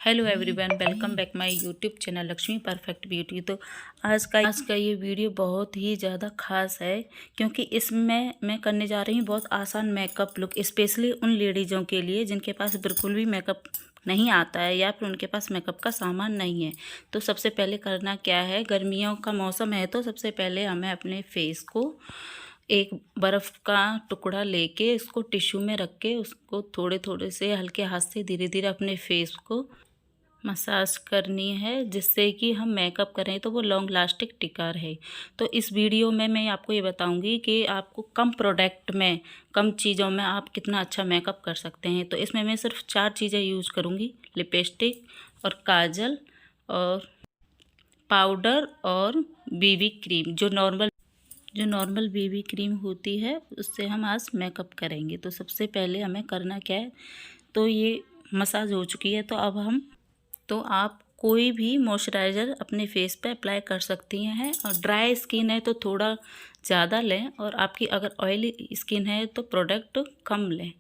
Hello everyone, welcome back my YouTube channel Lakshmi perfect beauty. तो आज का ये वीडियो बहुत ही ज़्यादा ख़ास है क्योंकि इसमें मैं करने जा रही हूँ बहुत आसान मेकअप लुक, स्पेशली उन लेडीज़ों के लिए जिनके पास बिल्कुल भी मेकअप नहीं आता है या फिर उनके पास मेकअप का सामान नहीं है। तो सबसे पहले करना क्या है, गर्मियों का मौसम है तो सबसे पहले हमें अपने फेस को एक बर्फ़ का टुकड़ा लेके इसको टिश्यू में रख के उसको थोड़े थोड़े से हल्के हाथ से धीरे धीरे अपने फेस को मसाज करनी है, जिससे कि हम मेकअप करें तो वो लॉन्ग लास्टिक टिका रहे। तो इस वीडियो में मैं आपको ये बताऊंगी कि आपको कम प्रोडक्ट में, कम चीज़ों में आप कितना अच्छा मेकअप कर सकते हैं। तो इसमें मैं सिर्फ 4 चीज़ें यूज़ करूंगी, लिपस्टिक और काजल और पाउडर और बीबी क्रीम। जो नॉर्मल बीबी क्रीम होती है उससे हम आज मेकअप करेंगे। तो सबसे पहले हमें करना क्या है, तो ये मसाज हो चुकी है तो आप कोई भी मॉइस्चराइज़र अपने फेस पे अप्लाई कर सकती हैं। और ड्राई स्किन है तो थोड़ा ज़्यादा लें, और आपकी अगर ऑयली स्किन है तो प्रोडक्ट कम लें।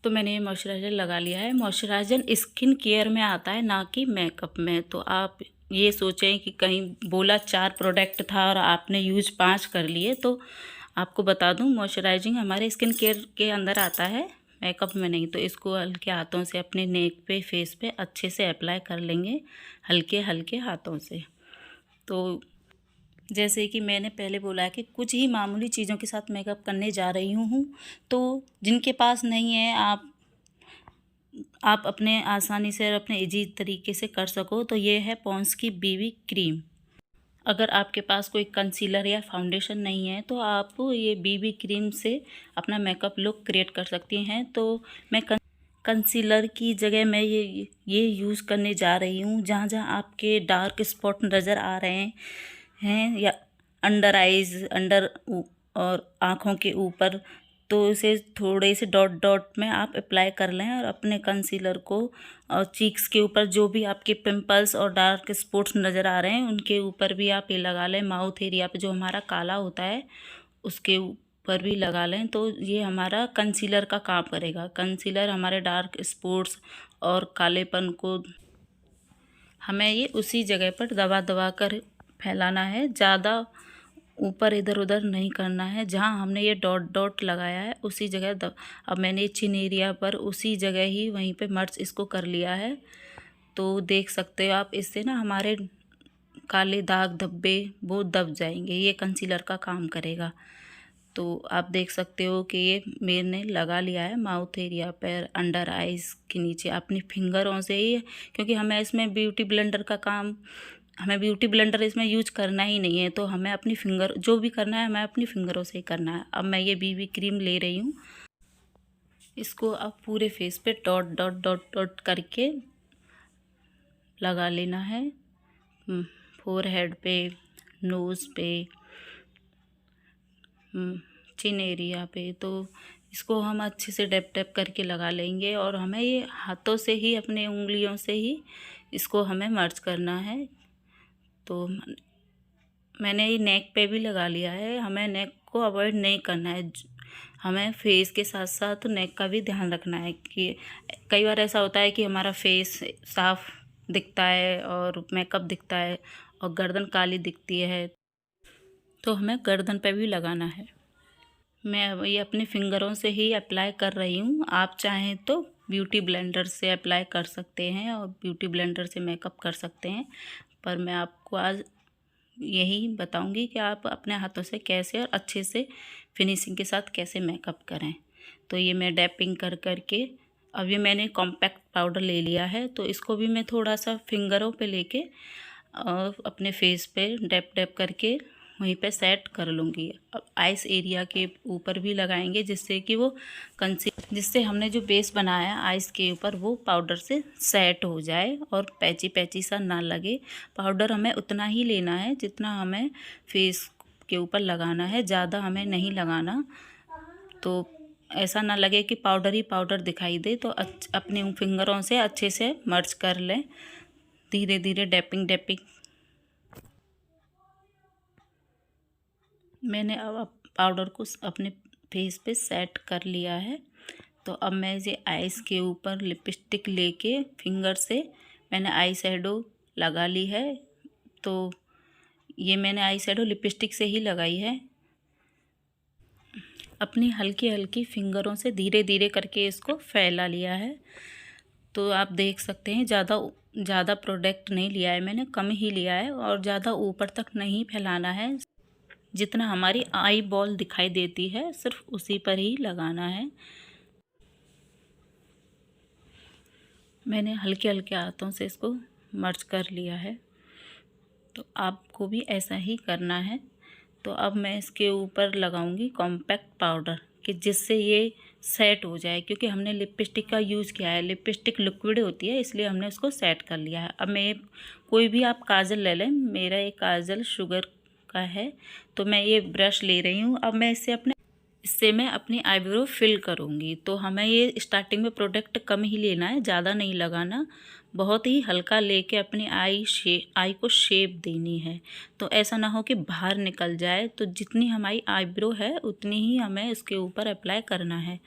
तो मैंने ये मॉइस्चराइज़र लगा लिया है। मॉइस्चराइज़र स्किन केयर में आता है, ना कि मेकअप में। तो आप ये सोचें कि कहीं बोला 4 प्रोडक्ट था और आपने यूज 5 कर लिए, तो आपको बता दूं मॉइस्चराइजिंग हमारे स्किन केयर के अंदर आता है, मेकअप में नहीं। तो इसको हल्के हाथों से अपने नेक पे, फेस पे अच्छे से अप्लाई कर लेंगे, हल्के हल्के हाथों से। तो जैसे कि मैंने पहले बोला है कि कुछ ही मामूली चीज़ों के साथ मेकअप करने जा रही हूँ। तो जिनके पास नहीं है, आप अपने आसानी से अपने इजी तरीके से कर सको, तो ये है पॉन्ड्स की बीबी क्रीम। अगर आपके पास कोई कंसीलर या फाउंडेशन नहीं है तो आप ये बीबी क्रीम से अपना मेकअप लुक क्रिएट कर सकती हैं। तो मैं कंसीलर की जगह मैं ये यूज़ करने जा रही हूँ। जहाँ जहाँ आपके डार्क स्पॉट नज़र आ रहे हैं या अंडर आइज़, और आँखों के ऊपर, तो इसे थोड़े से डॉट डॉट में आप अप्लाई कर लें। और अपने कंसीलर को और चीक्स के ऊपर जो भी आपके पिंपल्स और डार्क स्पॉट्स नज़र आ रहे हैं उनके ऊपर भी आप ये लगा लें। माउथ एरिया पे जो हमारा काला होता है उसके ऊपर भी लगा लें। तो ये हमारा कंसीलर का काम करेगा। कंसीलर हमारे डार्क स्पॉट्स और कालेपन को हमें ये उसी जगह पर दबा दबा कर फैलाना है, ज़्यादा ऊपर इधर उधर नहीं करना है। जहाँ हमने ये डॉट डॉट लगाया है उसी जगह अब मैंने चिन एरिया पर उसी जगह ही वहीं पे मर्च इसको कर लिया है। तो देख सकते हो आप, इससे ना हमारे काले दाग धब्बे वो दब जाएंगे, ये कंसीलर का काम करेगा। तो आप देख सकते हो कि ये मैंने लगा लिया है माउथ एरिया पर, अंडर आइज़ के नीचे अपनी फिंगरों से ही, क्योंकि हमें इसमें ब्यूटी ब्लेंडर इसमें यूज करना ही नहीं है। तो हमें अपनी फिंगर, जो भी करना है हमें अपनी फिंगरों से ही करना है। अब मैं ये बीबी क्रीम ले रही हूँ, इसको अब पूरे फेस पे डॉट डॉट डॉट डॉट करके लगा लेना है। फोरहेड पे, नोज़ पे, चिन एरिया पे। तो इसको हम अच्छे से डैप डैप करके लगा लेंगे, और हमें ये हाथों से ही, अपने उंगलियों से ही इसको हमें मर्ज करना है। तो मैंने ये नेक पे भी लगा लिया है। हमें नेक को अवॉइड नहीं करना है, हमें फेस के साथ साथ नेक का भी ध्यान रखना है। कि कई बार ऐसा होता है कि हमारा फेस साफ दिखता है और मेकअप दिखता है और गर्दन काली दिखती है, तो हमें गर्दन पे भी लगाना है। मैं ये अपनी फिंगरों से ही अप्लाई कर रही हूँ। आप चाहें तो ब्यूटी ब्लेंडर से अप्लाई कर सकते हैं और ब्यूटी ब्लेंडर से मेकअप कर सकते हैं, पर मैं आपको आज यही बताऊंगी कि आप अपने हाथों से कैसे और अच्छे से फिनिशिंग के साथ कैसे मेकअप करें। तो ये मैं डैपिंग कर करके, अब ये मैंने कॉम्पैक्ट पाउडर ले लिया है, तो इसको भी मैं थोड़ा सा फिंगरों पे लेके और अपने फेस पे डैप डैप करके वहीं पे सेट कर लूँगी। अब आइस एरिया के ऊपर भी लगाएंगे, जिससे कि वो जिससे हमने जो बेस बनाया है आइस के ऊपर, वो पाउडर से सेट हो जाए और पैची पैची सा ना लगे। पाउडर हमें उतना ही लेना है जितना हमें फेस के ऊपर लगाना है, ज़्यादा हमें नहीं लगाना। तो ऐसा ना लगे कि पाउडर ही पाउडर दिखाई दे। तो अपने फिंगरों से अच्छे से मर्ज कर लें, धीरे धीरे डैपिंग डैपिंग। मैंने अब पाउडर को अपने फेस पे सेट कर लिया है। तो अब मैं ये आइज़ के ऊपर लिपस्टिक लेके फिंगर से मैंने आई शैडो लगा ली है। तो ये मैंने आई शैडो लिपस्टिक से ही लगाई है। अपनी हल्की हल्की फिंगरों से धीरे धीरे करके इसको फैला लिया है। तो आप देख सकते हैं ज़्यादा प्रोडक्ट नहीं लिया है मैंने, कम ही लिया है और ज़्यादा ऊपर तक नहीं फैलाना है। जितना हमारी आई बॉल दिखाई देती है सिर्फ उसी पर ही लगाना है। मैंने हल्के हल्के हाथों से इसको मर्ज कर लिया है। तो आपको भी ऐसा ही करना है। तो अब मैं इसके ऊपर लगाऊंगी कॉम्पैक्ट पाउडर कि जिससे ये सेट हो जाए, क्योंकि हमने लिपस्टिक का यूज़ किया है। लिपस्टिक लिक्विड होती है इसलिए हमने उसको सेट कर लिया है। अब मैं कोई भी आप काजल ले लें, मेरा एक काजल शुगर का है तो मैं ये ब्रश ले रही हूँ। अब मैं इससे मैं अपनी आईब्रो फिल करूँगी। तो हमें ये स्टार्टिंग में प्रोडक्ट कम ही लेना है, ज़्यादा नहीं लगाना, बहुत ही हल्का लेके अपनी आई को शेप देनी है। तो ऐसा ना हो कि बाहर निकल जाए। तो जितनी हमारी आईब्रो है उतनी ही हमें इसके ऊपर अप्लाई करना है।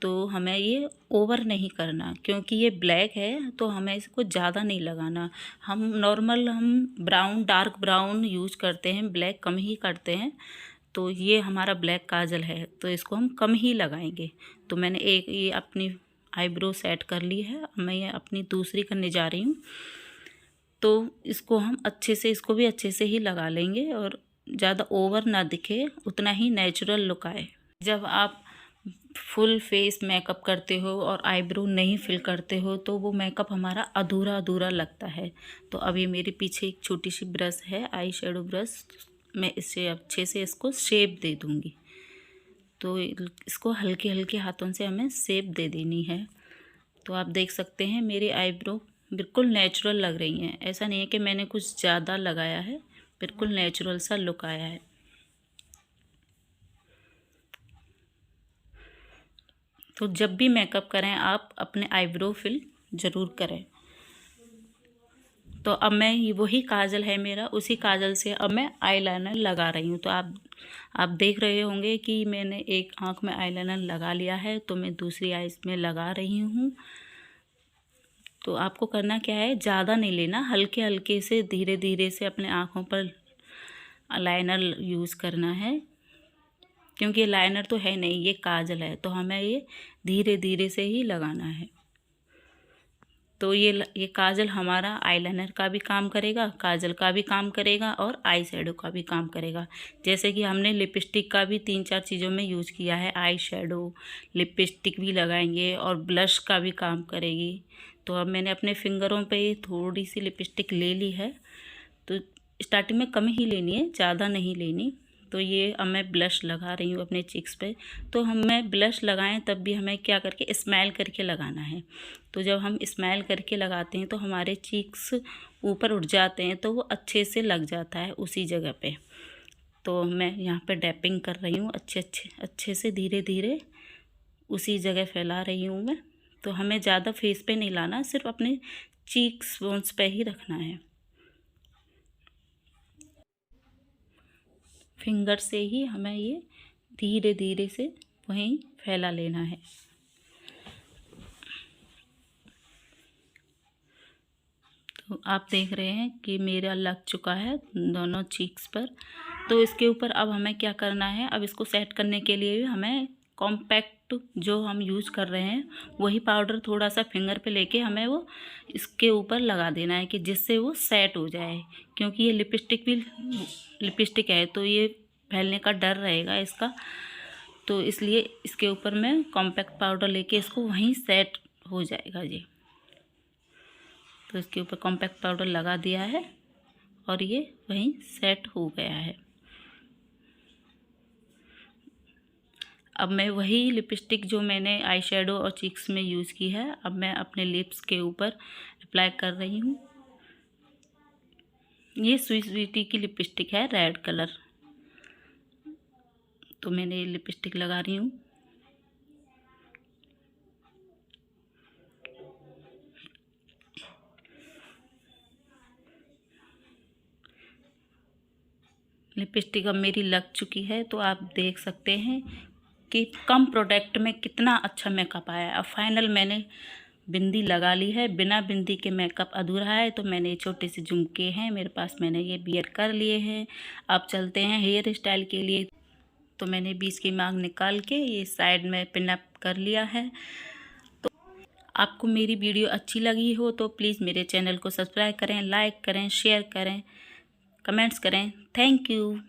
तो हमें ये ओवर नहीं करना, क्योंकि ये ब्लैक है तो हमें इसको ज़्यादा नहीं लगाना। हम ब्राउन, डार्क ब्राउन यूज करते हैं, ब्लैक कम ही करते हैं। तो ये हमारा ब्लैक काजल है तो इसको हम कम ही लगाएंगे। तो मैंने ये अपनी आईब्रो सेट कर ली है। अब मैं ये अपनी दूसरी करने जा रही हूँ। तो इसको हम इसको भी अच्छे से ही लगा लेंगे और ज़्यादा ओवर ना दिखे, उतना ही नेचुरल लुक आए। जब आप फुल फेस मेकअप करते हो और आईब्रो नहीं फिल करते हो तो वो मेकअप हमारा अधूरा अधूरा लगता है। तो अभी मेरे पीछे एक छोटी सी ब्रश है, आई शेडो ब्रश, मैं इससे अच्छे से इसको शेप दे दूँगी। तो इसको हल्के हल्के हाथों से हमें शेप दे देनी है। तो आप देख सकते हैं मेरी आईब्रो बिल्कुल नेचुरल लग रही हैं। ऐसा नहीं है कि मैंने कुछ ज़्यादा लगाया है, बिल्कुल नेचुरल सा लुक आया है। तो जब भी मेकअप करें आप अपने आईब्रो फिल ज़रूर करें। तो अब मैं वही काजल है मेरा, उसी काजल से अब मैं आईलाइनर लगा रही हूँ। तो आप देख रहे होंगे कि मैंने एक आँख में आईलाइनर लगा लिया है तो मैं दूसरी आइज़ में लगा रही हूँ। तो आपको करना क्या है, ज़्यादा नहीं लेना, हल्के हल्के से धीरे धीरे से अपने आँखों पर लाइनर यूज़ करना है। क्योंकि लाइनर तो है नहीं, ये काजल है तो हमें ये धीरे धीरे से ही लगाना है। तो ये काजल हमारा आईलाइनर का भी काम करेगा, काजल का भी काम करेगा और आई शेडो का भी काम करेगा। जैसे कि हमने लिपस्टिक का भी 3-4 चीज़ों में यूज़ किया है, आई शेडो, लिपस्टिक भी लगाएंगे और ब्लश का भी काम करेगी। तो अब मैंने अपने फिंगरों पे थोड़ी सी लिपस्टिक ले ली है। तो स्टार्टिंग में कम ही लेनी है, ज़्यादा नहीं लेनी। तो ये अब मैं ब्लश लगा रही हूँ अपने चीक्स पे। तो हमें ब्लश लगाएं तब भी हमें क्या करके स्माइल करके लगाना है। तो जब हम स्माइल करके लगाते हैं तो हमारे चीक्स ऊपर उठ जाते हैं तो वो अच्छे से लग जाता है उसी जगह पे। तो मैं यहाँ पे डैपिंग कर रही हूँ अच्छे से, धीरे धीरे उसी जगह फैला रही हूँ मैं। तो हमें ज़्यादा फेस पे नहीं लाना, सिर्फ अपने चीक्स बोन्स पे ही रखना है। फिंगर से ही हमें ये धीरे धीरे से वहीं फैला लेना है। तो आप देख रहे हैं कि मेरा लग चुका है दोनों चीक्स पर। तो इसके ऊपर अब हमें क्या करना है, अब इसको सेट करने के लिए हमें कॉम्पैक्ट जो हम यूज़ कर रहे हैं वही पाउडर थोड़ा सा फिंगर पे लेके हमें वो इसके ऊपर लगा देना है कि जिससे वो सेट हो जाए। क्योंकि ये लिपस्टिक है तो ये फैलने का डर रहेगा इसका। तो इसलिए इसके ऊपर मैं कॉम्पैक्ट पाउडर लेके इसको वहीं सेट हो जाएगा जी। तो इसके ऊपर कॉम्पैक्ट पाउडर लगा दिया है और ये वहीं सेट हो गया है। अब मैं वही लिपस्टिक जो मैंने आई शेडो और चीक्स में यूज़ की है अब मैं अपने लिप्स के ऊपर अप्लाई कर रही हूँ। ये स्वीट ब्यूटी की लिपस्टिक है, रेड कलर। तो मैंने लिपस्टिक लगा रही हूँ। लिपस्टिक अब मेरी लग चुकी है तो आप देख सकते हैं कि कम प्रोडक्ट में कितना अच्छा मेकअप आया। अब फाइनल मैंने बिंदी लगा ली है, बिना बिंदी के मेकअप अधूरा है। तो मैंने छोटे से झुमके हैं मेरे पास, मैंने ये बियर कर लिए हैं। अब चलते हैं हेयर स्टाइल के लिए। तो मैंने बीच की मांग निकाल के ये साइड में पिन अप कर लिया है। तो आपको मेरी वीडियो अच्छी लगी हो तो प्लीज़ मेरे चैनल को सब्सक्राइब करें, लाइक करें, शेयर करें, कमेंट्स करें। Thank you.